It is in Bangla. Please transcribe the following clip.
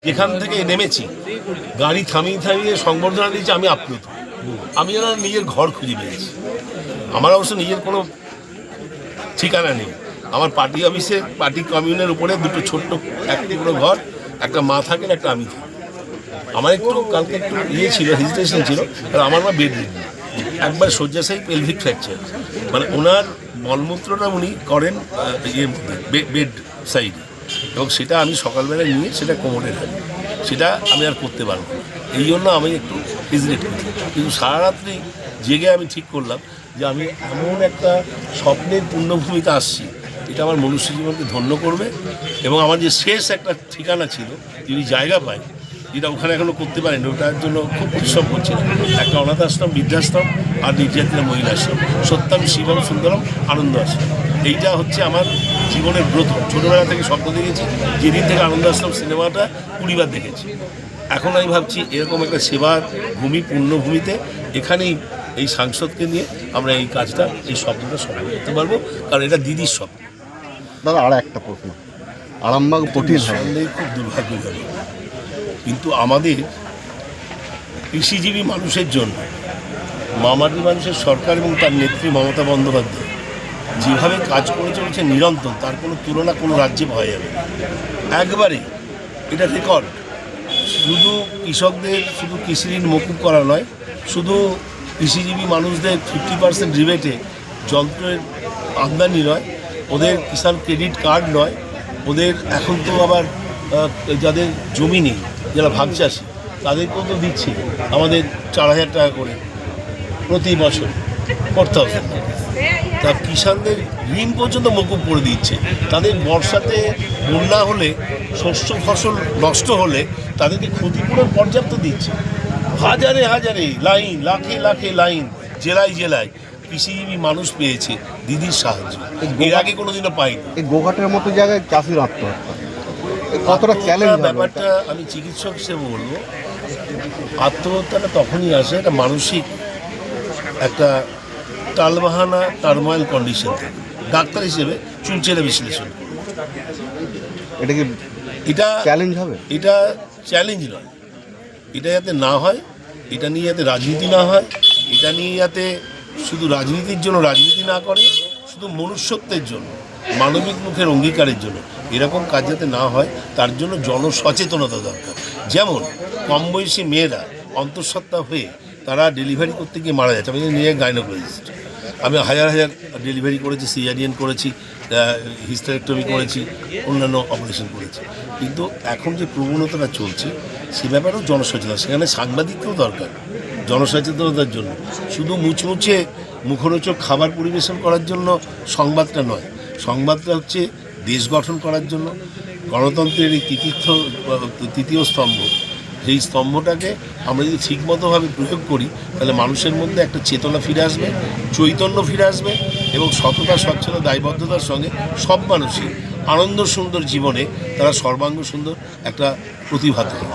যেখান থেকে নেমেছি গাড়ি থামিয়ে সংবর্ধনা দিয়েছি, আমি আপ্লুত। আমি যেন নিজের ঘর খুঁজে পেয়েছি। আমার অবশ্য নিজের কোনো ঠিকানা নেই। আমার পার্টি অফিসে পার্টি কমিউনের উপরে দুটো ছোট্ট এক টুকরো ঘর, একটা মা থাকেন, একটা আমি থাকি। আমার একটু কালকে একটু ছিল, হেজিটেশন ছিল, আর আমার মা বেড রিডেন, একবার শয্যাশায়ী, পেলভিক ফ্র্যাকচার, মানে ওনার মলমূত্রটা উনি করেন বেড সাইডে, এবং সেটা আমি সকালবেলায় নিয়ে সেটা কোমরে রাখি, সেটা আমি আর করতে পারবো না। এই জন্য আমি একটু হেজিটেট করি, কিন্তু সারা রাত্রি জেগে আমি ঠিক করলাম যে আমি এমন একটা স্বপ্নের পূর্ণভূমিতে আসছি, এটা আমার মনুষ্য জীবনকে ধন্য করবে। এবং আমার যে শেষ একটা ঠিকানা ছিল, যদি জায়গা পাই, যেটা ওখানে এখনও করতে পারেনি, ওটার জন্য খুব পরিশ্রম করছিলাম, একটা অনাথ আশ্রম, বৃদ্ধাশ্রম আর নির্যাতিতা মহিলা আশ্রম, সত্যম শিবম সুন্দরম আনন্দ আশ্রম। এইটা হচ্ছে আমার জীবনের ব্রত। ছোটোবেলা থেকে স্বপ্ন দেখেছি, যেদিন থেকে আনন্দ আশ্রম সিনেমাটা 20 বার দেখেছি। এখন আমি ভাবছি এরকম একটা সেবার ভূমি, পূর্ণভূমিতে, এখানেই এই সাংসদকে নিয়ে আমরা এই কাজটা, এই স্বপ্নটা সফল করতে পারবো, কারণ এটা দিদির স্বপ্ন। দাদা, আর একটা প্রশ্ন, আরামবাগ কঠিন সন্দেহ খুব দুর্ভাগ্যজনক, কিন্তু আমাদের কৃষিজীবী মানুষের জন্য মামাটি মানুষের সরকার এবং তার নেত্রী মমতা বন্দ্যোপাধ্যায় যেভাবে কাজ করে চলেছে নিরন্তর, তার কোনো তুলনা কোনো রাজ্যে পাওয়া যাবে না। একবারে এটা রেকর্ড। শুধু কৃষকদের শুধু কৃষি ঋণ মকুব করা নয়, শুধু কৃষিজীবী মানুষদের 50% রিবেটে যন্ত্রের আমদানি নয়, ওদের কিষাণ ক্রেডিট কার্ড নয়, ওদের এখন তো আবার যাদের জমি নেই, যারা ভাগ চাষি, তাদেরকেও তো দিচ্ছে আমাদের 4000 টাকা করে প্রতি বছর করতে হবে। তা কিষাণদের ঋণ পর্যন্ত মকুব করে দিচ্ছে। তাদের বর্ষাতে বন্যা হলে, শস্য ফসল নষ্ট হলে তাদেরকে ক্ষতিপূরণ পর্যাপ্ত দিচ্ছে। হাজারে হাজারে লাইন, লাখে লাখে লাইন, জেলায় জেলায় কৃষিজীবী মানুষ পেয়েছে দিদির সাহায্য, এর আগে কোনোদিনও পাইনি। এই গোঘাটের মতো জায়গায় চাষির আত্মহত্যা, কতটা চ্যালেঞ্জ? ব্যাপারটা আমি চিকিৎসক হিসেবে বলবো, আত্মহত্যাটা তখনই আসে একটা মানসিক একটা টালবাহানা, টার্মোয়াল কন্ডিশন থেকে। ডাক্তার হিসেবে চুলচেরা বিশ্লেষণ, এটা কি এটা চ্যালেঞ্জ হবে? এটা চ্যালেঞ্জ নয়, এটা যাতে না হয়, এটা নিয়ে যাতে রাজনীতি না হয়, এটা নিয়ে যাতে শুধু রাজনীতির জন্য রাজনীতি না করে, শুধু মনুষ্যত্বের জন্য, মানবিক মুখের অঙ্গীকারের জন্য এরকম কাজ যাতে না হয়, তার জন্য জনসচেতনতা দরকার। যেমন কম বয়সী মেয়েরা অন্তঃসত্ত্বা হয়ে তারা ডেলিভারি করতে গিয়ে মারা যাচ্ছে। আমি নিয়ে গাইনোকোলজিস্ট, আমি হাজার হাজার ডেলিভারি করেছি, সিজারিয়ান করেছি, হিস্টেরেক্টমি করেছি, অন্যান্য অপারেশন করেছি, কিন্তু এখন যে প্রবণতাটা চলছে সে ব্যাপারেও জনসচেতন, সেখানে সাংবাদিককেও দরকার জনসচেতনতার জন্য। শুধু মুচমুচে মুখরোচক খাবার পরিবেশন করার জন্য সংবাদটা নয়, সংবাদটা হচ্ছে দেশ গঠন করার জন্য। গণতন্ত্রের এই তৃতীয় স্তম্ভ, সেই স্তম্ভটাকে আমরা যদি ঠিকমতোভাবে প্রয়োগ করি, তাহলে মানুষের মধ্যে একটা চেতনা ফিরে আসবে, চৈতন্য ফিরে আসবে, এবং সততা, স্বচ্ছতা, দায়বদ্ধতার সঙ্গে সব মানুষই আনন্দ সুন্দর জীবনে তারা সর্বাঙ্গ সুন্দর একটা প্রতিভাত হবে।